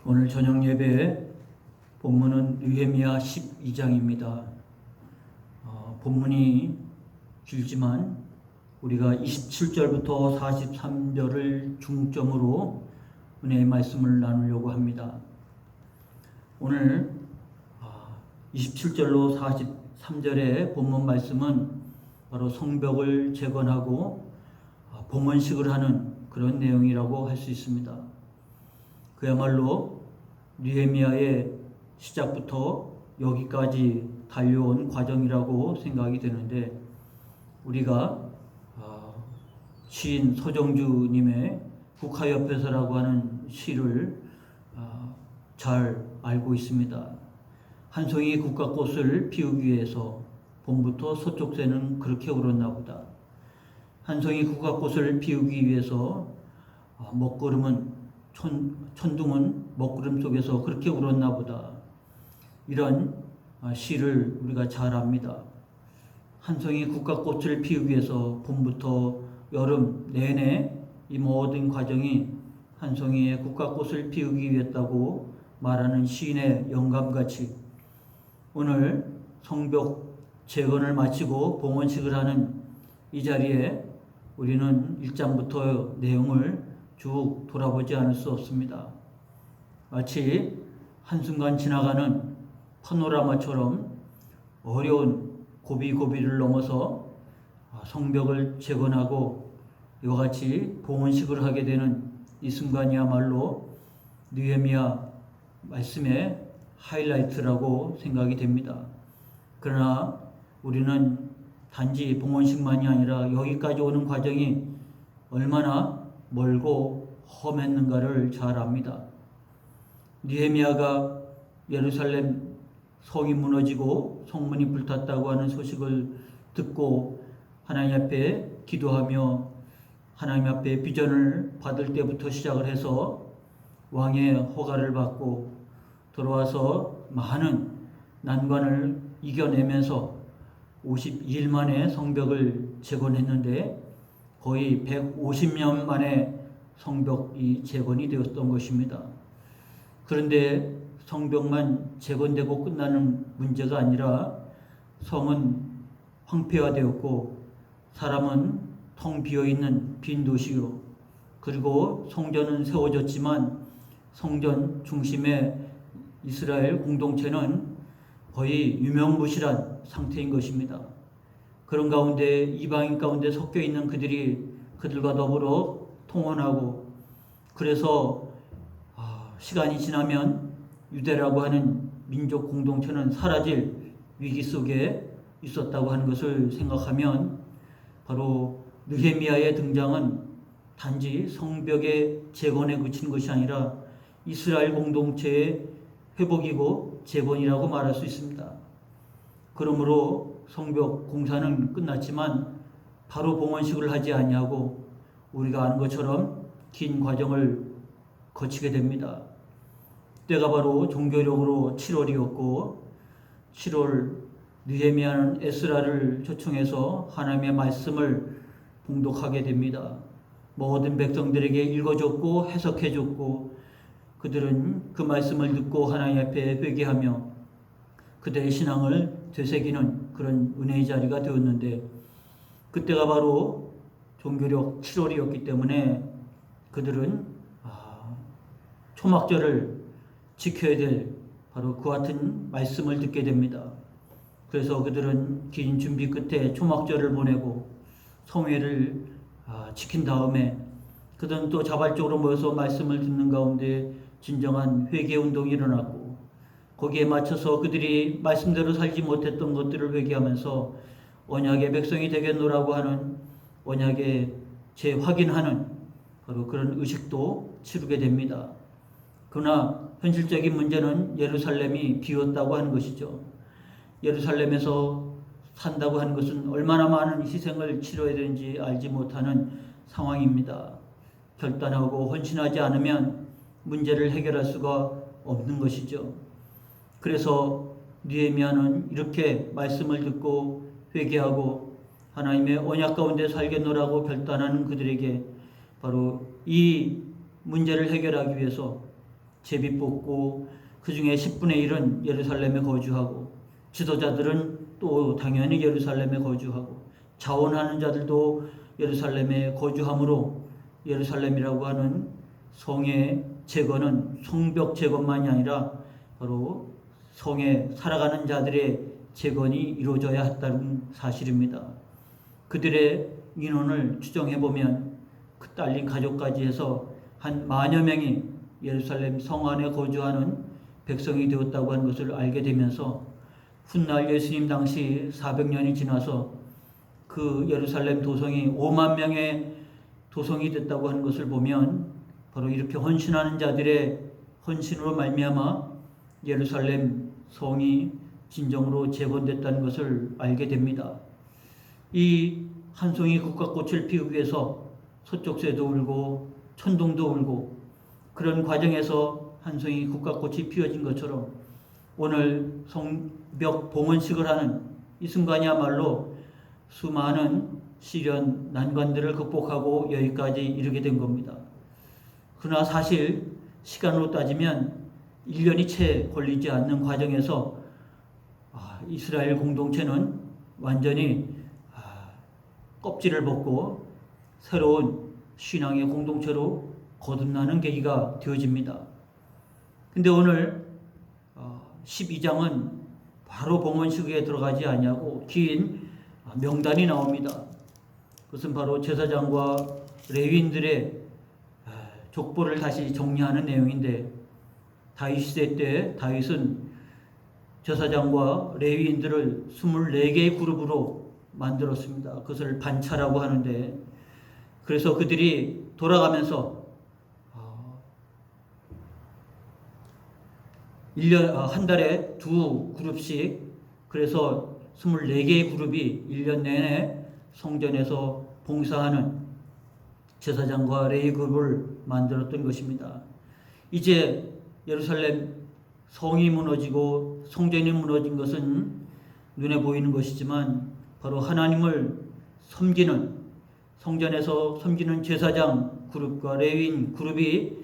오늘 저녁 예배 본문은 느헤미야 12장입니다. 본문이 길지만 우리가 27절부터 43절을 중점으로 은혜의 말씀을 나누려고 합니다. 오늘 27절로 43절의 본문 말씀은 바로 성벽을 재건하고 봉헌식을 하는 그런 내용이라고 할 수 있습니다. 그야말로 느헤미야의 시작부터 여기까지 달려온 과정이라고 생각이 되는데, 우리가 시인 서정주님의 국화옆에서라고 하는 시를 잘 알고 있습니다. 한 송이 국화꽃을 피우기 위해서 봄부터 서쪽 새는 그렇게 울었나 보다. 한 송이 국화꽃을 피우기 위해서 먹구름은 천둥은 먹구름 속에서 그렇게 울었나 보다. 이런 시를 우리가 잘 압니다. 한 송이 국화꽃을 피우기 위해서 봄부터 여름 내내 이 모든 과정이 한 송이의 국화꽃을 피우기 위했다고 말하는 시인의 영감같이 오늘 성벽 재건을 마치고 봉헌식을 하는 이 자리에 우리는 1장부터 내용을 쭉 돌아보지 않을 수 없습니다. 마치 한순간 지나가는 파노라마처럼 어려운 고비고비를 넘어서 성벽을 재건하고 이와 같이 봉헌식을 하게 되는 이 순간이야말로 느헤미야 말씀의 하이라이트라고 생각이 됩니다. 그러나 우리는 단지 봉헌식만이 아니라 여기까지 오는 과정이 얼마나 멀고 험했는가를 잘 압니다. 느헤미야가 예루살렘 성이 무너지고 성문이 불탔다고 하는 소식을 듣고 하나님 앞에 기도하며 하나님 앞에 비전을 받을 때부터 시작을 해서 왕의 허가를 받고 돌아와서 많은 난관을 이겨내면서 52일 만에 성벽을 재건했는데 거의 150년 만에 성벽이 재건이 되었던 것입니다. 그런데 성벽만 재건되고 끝나는 문제가 아니라 성은 황폐화되었고 사람은 텅 비어있는 빈 도시요, 그리고 성전은 세워졌지만 성전 중심의 이스라엘 공동체는 거의 유명무실한 상태인 것입니다. 그런 가운데 이방인 가운데 섞여 있는 그들이 그들과 더불어 통혼하고, 그래서 시간이 지나면 유대라고 하는 민족 공동체는 사라질 위기 속에 있었다고 하는 것을 생각하면 바로 느헤미야의 등장은 단지 성벽의 재건에 그친 것이 아니라 이스라엘 공동체의 회복이고 재건이라고 말할 수 있습니다. 그러므로 성벽 공사는 끝났지만 바로 봉헌식을 하지 아니하고 우리가 아는 것처럼 긴 과정을 거치게 됩니다. 때가 바로 종교력으로 7월이었고 7월 느헤미야는 에스라를 초청해서 하나님의 말씀을 봉독하게 됩니다. 모든 백성들에게 읽어줬고 해석해줬고 그들은 그 말씀을 듣고 하나님 앞에 회개하며 그들의 신앙을 되새기는 그런 은혜의 자리가 되었는데, 그때가 바로 종교력 7월이었기 때문에 그들은 초막절을 지켜야 될 바로 그 같은 말씀을 듣게 됩니다. 그래서 그들은 긴 준비 끝에 초막절을 보내고 성회를 지킨 다음에 그들은 또 자발적으로 모여서 말씀을 듣는 가운데 진정한 회개운동이 일어났고, 거기에 맞춰서 그들이 말씀대로 살지 못했던 것들을 회개하면서 언약의 백성이 되겠노라고 하는 언약의 재확인하는 바로 그런 의식도 치르게 됩니다. 그러나 현실적인 문제는 예루살렘이 비었다고 하는 것이죠. 예루살렘에서 산다고 하는 것은 얼마나 많은 희생을 치러야 되는지 알지 못하는 상황입니다. 결단하고 헌신하지 않으면 문제를 해결할 수가 없는 것이죠. 그래서 느헤미야는 이렇게 말씀을 듣고 회개하고 하나님의 언약 가운데 살겠노라고 결단하는 그들에게 바로 이 문제를 해결하기 위해서 제비 뽑고 그 중에 10분의 1은 예루살렘에 거주하고 지도자들은 또 당연히 예루살렘에 거주하고 자원하는 자들도 예루살렘에 거주하므로 예루살렘이라고 하는 성의 재건은 성벽 재건만이 아니라 바로 성에 살아가는 자들의 재건이 이루어져야 했다는 사실입니다. 그들의 인원을 추정해 보면 그 딸린 가족까지 해서 한 10,000여 명이 예루살렘 성 안에 거주하는 백성이 되었다고 하는 것을 알게 되면서 훗날 예수님 당시 400년이 지나서 그 예루살렘 도성이 5만 명의 도성이 됐다고 하는 것을 보면 바로 이렇게 헌신하는 자들의 헌신으로 말미암아 예루살렘 성이 진정으로 재건됐다는 것을 알게 됩니다. 이 한 송이 국화꽃을 피우기 위해서 서쪽새도 울고 천둥도 울고 그런 과정에서 한 송이 국화꽃이 피어진 것처럼 오늘 성벽 봉헌식을 하는 이 순간이야말로 수많은 시련 난관들을 극복하고 여기까지 이르게 된 겁니다. 그러나 사실 시간으로 따지면 1년이 채 걸리지 않는 과정에서 이스라엘 공동체는 완전히 껍질을 벗고 새로운 신앙의 공동체로 거듭나는 계기가 되어집니다. 근데 오늘 12장은 바로 봉헌식에 들어가지 아니하고 긴 명단이 나옵니다. 그것은 바로 제사장과 레위인들의 족보를 다시 정리하는 내용인데 다윗 시대 때 다윗은 제사장과 레위인들을 24개의 그룹으로 만들었습니다. 그것을 반차라고 하는데 그래서 그들이 돌아가면서 한 달에 2그룹씩 그래서 24개의 그룹이 1년 내내 성전에서 봉사하는 제사장과 레위 그룹을 만들었던 것입니다. 이제 예루살렘 성이 무너지고 성전이 무너진 것은 눈에 보이는 것이지만 바로 하나님을 섬기는 성전에서 섬기는 제사장 그룹과 레위인 그룹이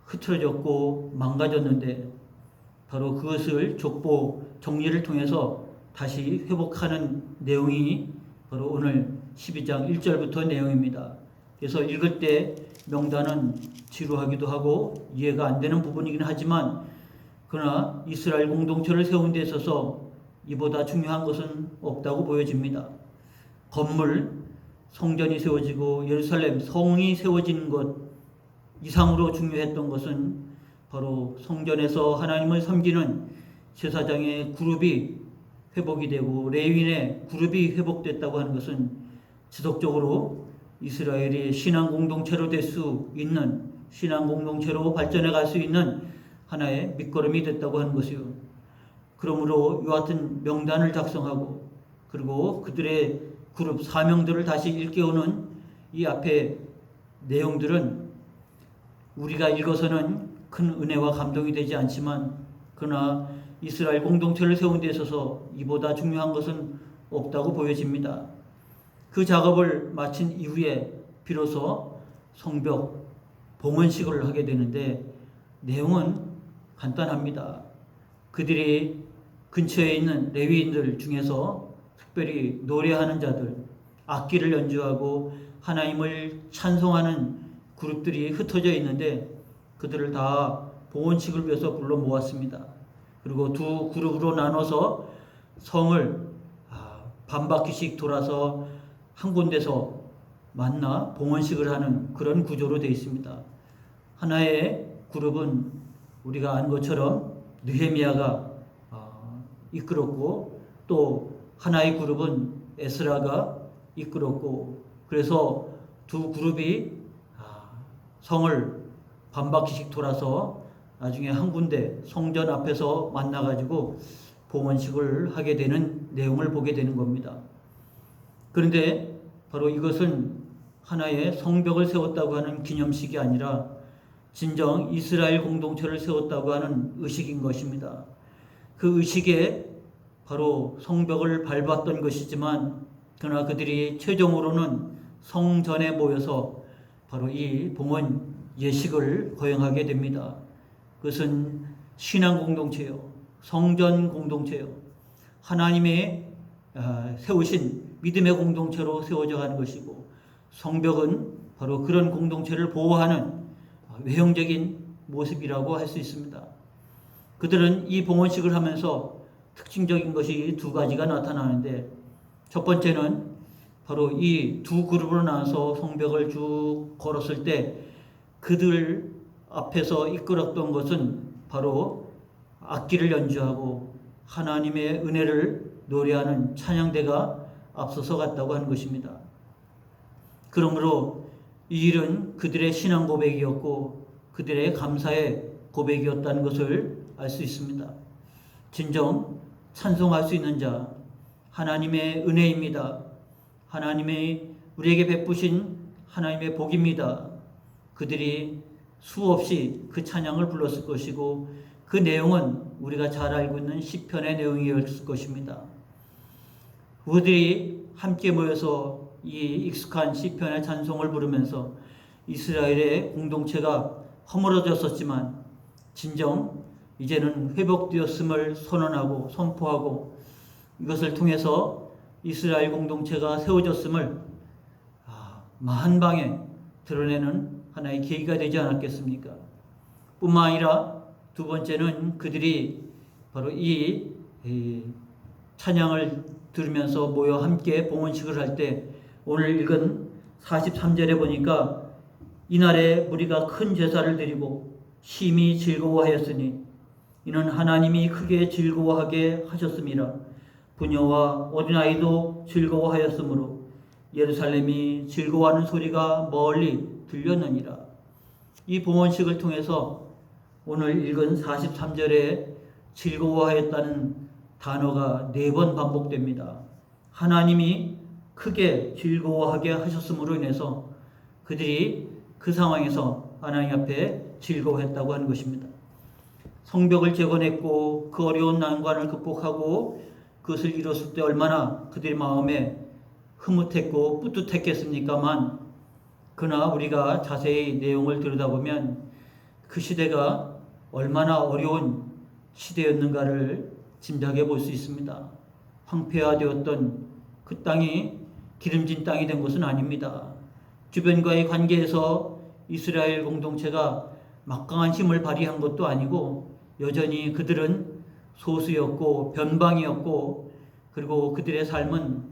흐트러졌고 망가졌는데 바로 그것을 족보 정리를 통해서 다시 회복하는 내용이 바로 오늘 12장 1절부터 내용입니다. 그래서 읽을 때 명단은 지루하기도 하고 이해가 안 되는 부분이긴 하지만 그러나 이스라엘 공동체를 세운 데 있어서 이보다 중요한 것은 없다고 보여집니다. 건물, 성전이 세워지고 예루살렘 성이 세워지는 것 이상으로 중요했던 것은 바로 성전에서 하나님을 섬기는 제사장의 그룹이 회복이 되고 레위인의 그룹이 회복됐다고 하는 것은 지속적으로 이스라엘이 신앙 공동체로 될 수 있는 신앙 공동체로 발전해 갈 수 있는 하나의 밑거름이 됐다고 하는 것이요. 그러므로 이와 같은 명단을 작성하고 그리고 그들의 그룹 사명들을 다시 일깨우는 이 앞에 내용들은 우리가 읽어서는 큰 은혜와 감동이 되지 않지만 그러나 이스라엘 공동체를 세운 데 있어서 이보다 중요한 것은 없다고 보여집니다. 그 작업을 마친 이후에 비로소 성벽 봉헌식을 하게 되는데 내용은 간단합니다. 그들이 근처에 있는 레위인들 중에서 특별히 노래하는 자들, 악기를 연주하고 하나님을 찬송하는 그룹들이 흩어져 있는데 그들을 다 봉헌식을 위해서 불러 모았습니다. 그리고 2그룹으로 나눠서 성을 반바퀴씩 돌아서 한 군데서 만나 봉헌식을 하는 그런 구조로 되어 있습니다. 하나의 그룹은 우리가 아는 것처럼 느헤미야가 이끌었고 또 하나의 그룹은 에스라가 이끌었고 그래서 2그룹이 성을 반바퀴씩 돌아서 나중에 한 군데 성전 앞에서 만나가지고 봉헌식을 하게 되는 내용을 보게 되는 겁니다. 그런데 바로 이것은 하나의 성벽을 세웠다고 하는 기념식이 아니라 진정 이스라엘 공동체를 세웠다고 하는 의식인 것입니다. 그 의식에 바로 성벽을 밟았던 것이지만 그러나 그들이 최종으로는 성전에 모여서 바로 이 봉헌 예식을 거행하게 됩니다. 그것은 신앙 공동체요, 성전 공동체요, 하나님의 세우신 믿음의 공동체로 세워져 가는 것이고, 성벽은 바로 그런 공동체를 보호하는 외형적인 모습이라고 할 수 있습니다. 그들은 이 봉헌식을 하면서 특징적인 것이 두 가지가 나타나는데, 첫 번째는 바로 이 두 그룹으로 나눠서 성벽을 쭉 걸었을 때 그들 앞에서 이끌었던 것은 바로 악기를 연주하고 하나님의 은혜를 노래하는 찬양대가 앞서서 갔다고 하는 것입니다. 그러므로 이 일은 그들의 신앙 고백이었고 그들의 감사의 고백이었다는 것을 알 수 있습니다. 진정 찬송할 수 있는 자, 하나님의 은혜입니다. 하나님의 우리에게 베푸신 하나님의 복입니다. 그들이 수없이 그 찬양을 불렀을 것이고, 그 내용은 우리가 잘 알고 있는 시편의 내용이었을 것입니다. 그들이 함께 모여서 이 익숙한 시편의 찬송을 부르면서 이스라엘의 공동체가 허물어졌었지만 진정 이제는 회복되었음을 선언하고 선포하고, 이것을 통해서 이스라엘 공동체가 세워졌음을 만방에 드러내는 하나의 계기가 되지 않았겠습니까? 뿐만 아니라 두 번째는 그들이 바로 이 찬양을 들으면서 모여 함께 봉헌식을 할 때, 오늘 읽은 43절에 보니까 이날에 무리가 큰 제사를 드리고 심히 즐거워하였으니 이는 하나님이 크게 즐거워하게 하셨음이라. 부녀와 어린아이도 즐거워하였으므로 예루살렘이 즐거워하는 소리가 멀리 들렸느니라. 이 봉헌식을 통해서 오늘 읽은 43절에 즐거워하였다는 단어가 4번 반복됩니다. 하나님이 크게 즐거워하게 하셨음으로 인해서 그들이 그 상황에서 하나님 앞에 즐거워했다고 하는 것입니다. 성벽을 재건했고 그 어려운 난관을 극복하고 그것을 이뤘을 때 얼마나 그들의 마음에 흐뭇했고 뿌듯했겠습니까만, 그러나 우리가 자세히 내용을 들여다보면 그 시대가 얼마나 어려운 시대였는가를 짐작해 볼 수 있습니다. 황폐화되었던 그 땅이 기름진 땅이 된 것은 아닙니다. 주변과의 관계에서 이스라엘 공동체가 막강한 힘을 발휘한 것도 아니고, 여전히 그들은 소수였고 변방이었고, 그리고 그들의 삶은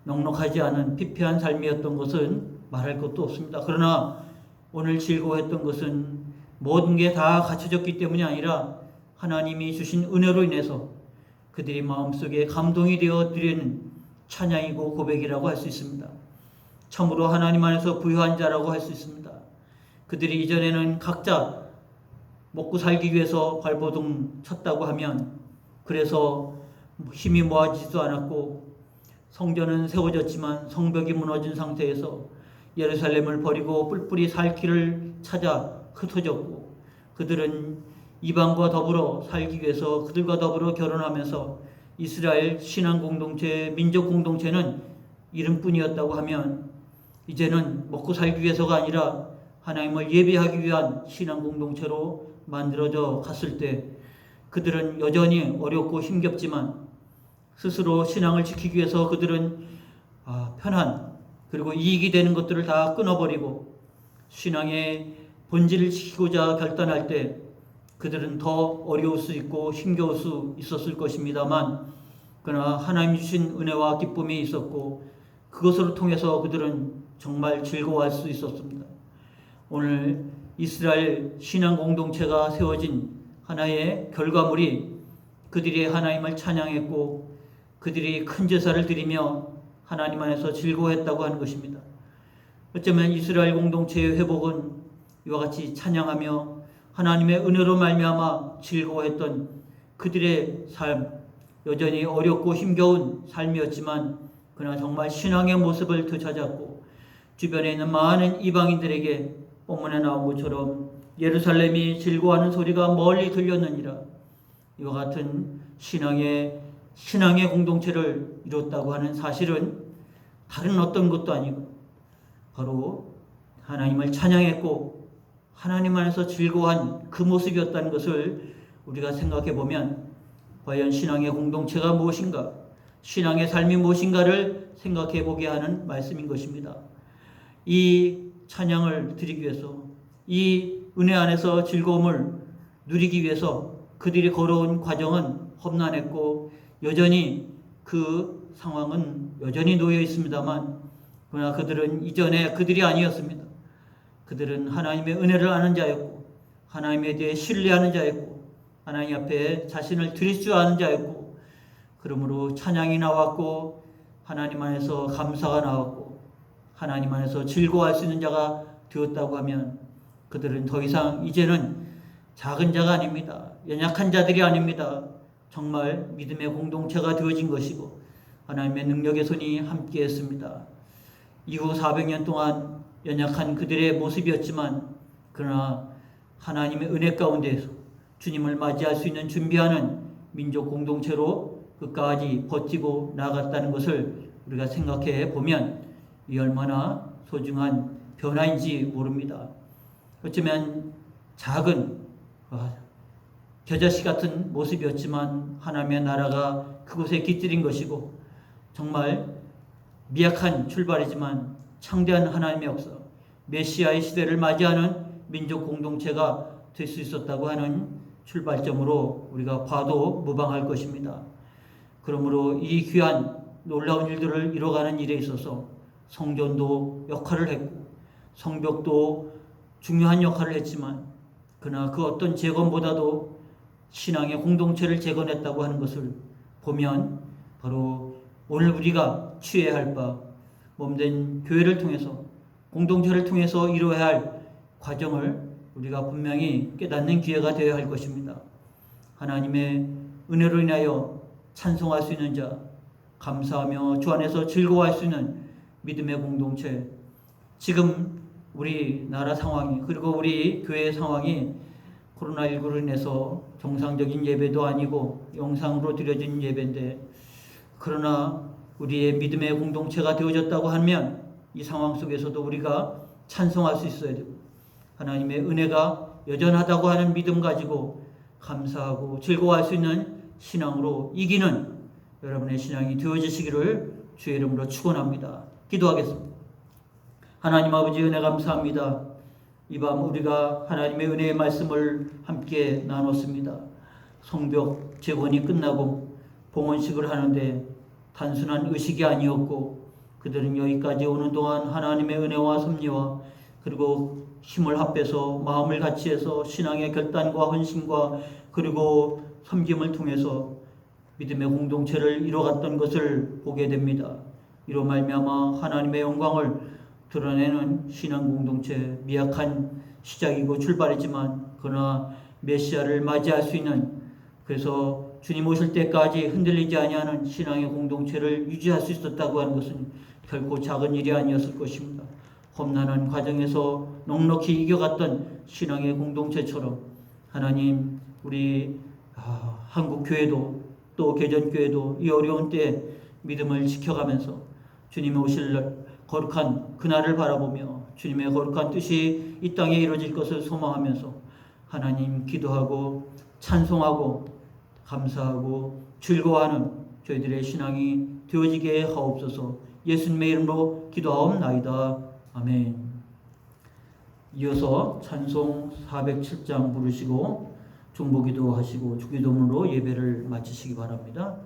넉넉하지 않은 피폐한 삶이었던 것은 말할 것도 없습니다. 그러나 오늘 즐거워했던 것은 모든 게 다 갖춰졌기 때문이 아니라 하나님이 주신 은혜로 인해서 그들이 마음속에 감동이 되어 드리는 찬양이고 고백이라고 할 수 있습니다. 참으로 하나님 안에서 부유한 자라고 할 수 있습니다. 그들이 이전에는 각자 먹고 살기 위해서 발버둥 쳤다고 하면, 그래서 힘이 모아지지도 않았고 성전은 세워졌지만 성벽이 무너진 상태에서 예루살렘을 버리고 뿔뿔이 살 길을 찾아 흩어졌고, 그들은 이방과 더불어 살기 위해서 그들과 더불어 결혼하면서 이스라엘 신앙 공동체, 민족 공동체는 이름뿐이었다고 하면, 이제는 먹고 살기 위해서가 아니라 하나님을 예배하기 위한 신앙 공동체로 만들어져 갔을 때 그들은 여전히 어렵고 힘겹지만 스스로 신앙을 지키기 위해서 그들은 편한 그리고 이익이 되는 것들을 다 끊어버리고 신앙의 본질을 지키고자 결단할 때 그들은 더 어려울 수 있고 힘겨울 수 있었을 것입니다만, 그러나 하나님 주신 은혜와 기쁨이 있었고 그것으로 통해서 그들은 정말 즐거워할 수 있었습니다. 오늘 이스라엘 신앙 공동체가 세워진 하나의 결과물이 그들이 하나님을 찬양했고 그들이 큰 제사를 드리며 하나님 안에서 즐거워했다고 하는 것입니다. 어쩌면 이스라엘 공동체의 회복은 이와 같이 찬양하며 하나님의 은혜로 말미암아 즐거워했던 그들의 삶, 여전히 어렵고 힘겨운 삶이었지만 그러나 정말 신앙의 모습을 되찾았고, 주변에 있는 많은 이방인들에게 본문에 나온 것처럼 예루살렘이 즐거워하는 소리가 멀리 들렸느니라. 이와 같은 신앙의 공동체를 이뤘다고 하는 사실은 다른 어떤 것도 아니고 바로 하나님을 찬양했고 하나님 안에서 즐거워한 그 모습이었다는 것을 우리가 생각해 보면 과연 신앙의 공동체가 무엇인가, 신앙의 삶이 무엇인가를 생각해 보게 하는 말씀인 것입니다. 이 찬양을 드리기 위해서, 이 은혜 안에서 즐거움을 누리기 위해서 그들이 걸어온 과정은 험난했고 여전히 그 상황은 여전히 놓여 있습니다만, 그러나 그들은 이전에 그들이 아니었습니다. 그들은 하나님의 은혜를 아는 자였고 하나님에 대해 신뢰하는 자였고 하나님 앞에 자신을 드릴 줄 아는 자였고, 그러므로 찬양이 나왔고 하나님 안에서 감사가 나왔고 하나님 안에서 즐거워할 수 있는 자가 되었다고 하면 그들은 더 이상 이제는 작은 자가 아닙니다. 연약한 자들이 아닙니다. 정말 믿음의 공동체가 되어진 것이고 하나님의 능력의 손이 함께했습니다. 이후 400년 동안 연약한 그들의 모습이었지만, 그러나 하나님의 은혜 가운데에서 주님을 맞이할 수 있는 준비하는 민족 공동체로 끝까지 버티고 나아갔다는 것을 우리가 생각해 보면 이 얼마나 소중한 변화인지 모릅니다. 어쩌면 작은 겨자씨 같은 모습이었지만 하나님의 나라가 그곳에 깃들인 것이고, 정말 미약한 출발이지만 창대한 하나님의 역사, 메시아의 시대를 맞이하는 민족 공동체가 될 수 있었다고 하는 출발점으로 우리가 봐도 무방할 것입니다. 그러므로 이 귀한 놀라운 일들을 이뤄가는 일에 있어서 성전도 역할을 했고 성벽도 중요한 역할을 했지만, 그러나 그 어떤 재건보다도 신앙의 공동체를 재건했다고 하는 것을 보면 바로 오늘 우리가 취해야 할 바, 몸된 교회를 통해서 공동체를 통해서 이루어야 할 과정을 우리가 분명히 깨닫는 기회가 되어야 할 것입니다. 하나님의 은혜로 인하여 찬송할 수 있는 자, 감사하며 주 안에서 즐거워할 수 있는 믿음의 공동체. 지금 우리나라 상황이, 그리고 우리 교회의 상황이 코로나19로 인해서 정상적인 예배도 아니고 영상으로 드려진 예배인데, 그러나 우리의 믿음의 공동체가 되어졌다고 하면 이 상황 속에서도 우리가 찬송할 수 있어야 되고 하나님의 은혜가 여전하다고 하는 믿음 가지고 감사하고 즐거워할 수 있는 신앙으로 이기는 여러분의 신앙이 되어지시기를 주의 이름으로 축원합니다. 기도하겠습니다. 하나님 아버지, 은혜 감사합니다. 이 밤 우리가 하나님의 은혜의 말씀을 함께 나눴습니다. 성벽 재건이 끝나고 봉헌식을 하는데 단순한 의식이 아니었고, 그들은 여기까지 오는 동안 하나님의 은혜와 섭리와 그리고 힘을 합해서 마음을 같이해서 신앙의 결단과 헌신과 그리고 섬김을 통해서 믿음의 공동체를 이뤄갔던 것을 보게 됩니다. 이로 말미암아 하나님의 영광을 드러내는 신앙 공동체, 미약한 시작이고 출발이지만 그러나 메시아를 맞이할 수 있는, 그래서 주님 오실 때까지 흔들리지 아니하는 신앙의 공동체를 유지할 수 있었다고 하는 것은 결코 작은 일이 아니었을 것입니다. 험난한 과정에서 넉넉히 이겨갔던 신앙의 공동체처럼 하나님, 우리 한국 교회도 또 개전교회도 이 어려운 때에 믿음을 지켜가면서 주님이 오실 거룩한 그날을 바라보며 주님의 거룩한 뜻이 이 땅에 이루어질 것을 소망하면서 하나님 기도하고 찬송하고 감사하고 즐거워하는 저희들의 신앙이 되어지게 하옵소서. 예수님의 이름으로 기도하옵나이다. 아멘. 이어서 찬송 407장 부르시고 중보기도 하시고 주기도문으로 예배를 마치시기 바랍니다.